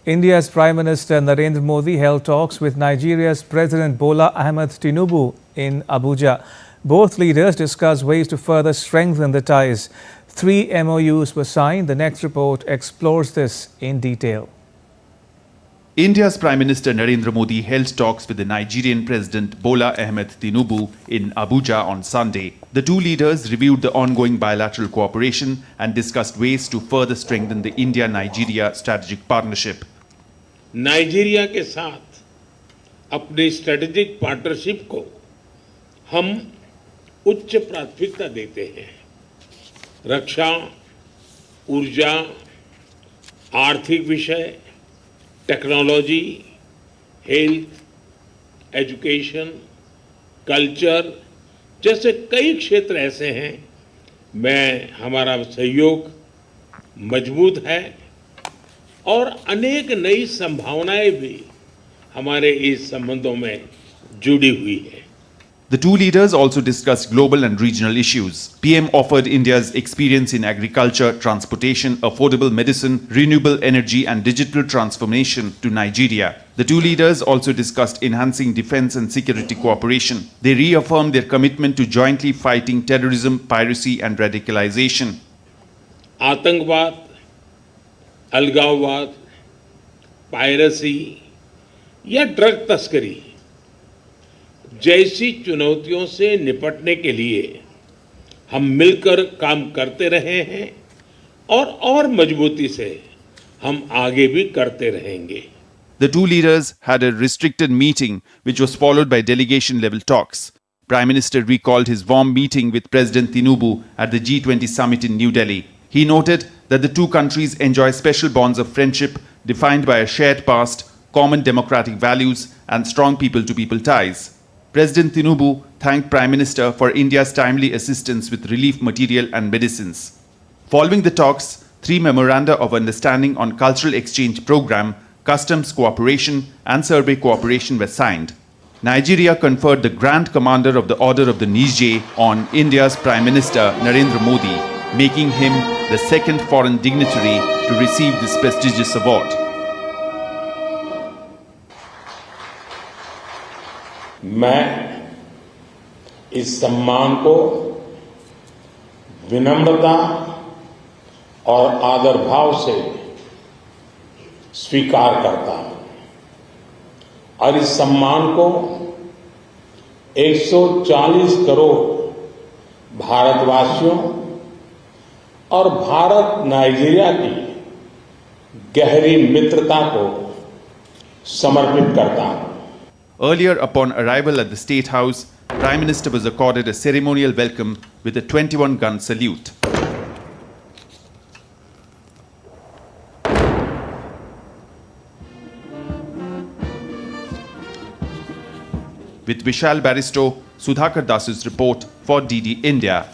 India's Prime Minister Narendra Modi held talks with Nigeria's President Bola Ahmed Tinubu in Abuja. Both leaders discussed ways to further strengthen the ties. 3 MOUs were signed. The next report explores this in detail. India's Prime Minister Narendra Modi held talks with the Nigerian President Bola Ahmed Tinubu in Abuja on Sunday. The two leaders reviewed the ongoing bilateral cooperation and discussed ways to further strengthen the India-Nigeria strategic partnership. Nigeria के साथ अपनी strategic partnership को हम उच्च प्राथमिकता देते हैं। रक्षा, ऊर्जा, आर्थिक विषय, टेक्नोलॉजी, हेल्थ, एजुकेशन, कल्चर जैसे कई क्षेत्र ऐसे हैं में हमारा सहयोग मजबूत है और अनेक नई संभावनाएं भी हमारे इस संबंधों में जुड़ी हुई है। The two leaders also discussed global and regional issues. PM offered India's experience in agriculture, transportation, affordable medicine, renewable energy and digital transformation to Nigeria. The two leaders also discussed enhancing defense and security cooperation. They reaffirmed their commitment to jointly fighting terrorism, piracy and radicalization. आतंकवाद, अलगाववाद, piracy या drug तस्करी जैसी चुनौतियों से निपटने के लिए हम मिलकर काम करते रहे हैं और मजबूती से हम आगे भी करते रहेंगे। The two leaders had a restricted meeting which was followed by delegation level talks. Prime Minister recalled his warm meeting with President Tinubu at the G20 summit in New Delhi. He noted that the two countries enjoy special bonds of friendship defined by a shared past, common democratic values and strong people-to-people ties. President Tinubu thanked Prime Minister for India's timely assistance with relief material and medicines. Following the talks, 3 memoranda of understanding on cultural exchange program, customs cooperation and survey cooperation were signed. Nigeria conferred the Grand Commander of the Order of the Niger on India's Prime Minister Narendra Modi, making him the second foreign dignitary to receive this prestigious award. मैं इस सम्मान को विनम्रता और आदर भाव से स्वीकार करता हूं और इस सम्मान को 140 करोड़ भारतवासियों और भारत नाइजीरिया की गहरी मित्रता को समर्पित करता हूं। Earlier, upon arrival at the State House, Prime Minister was accorded a ceremonial welcome with a 21-gun salute. With Vishal Baristo, Sudhakar Das's report for DD India.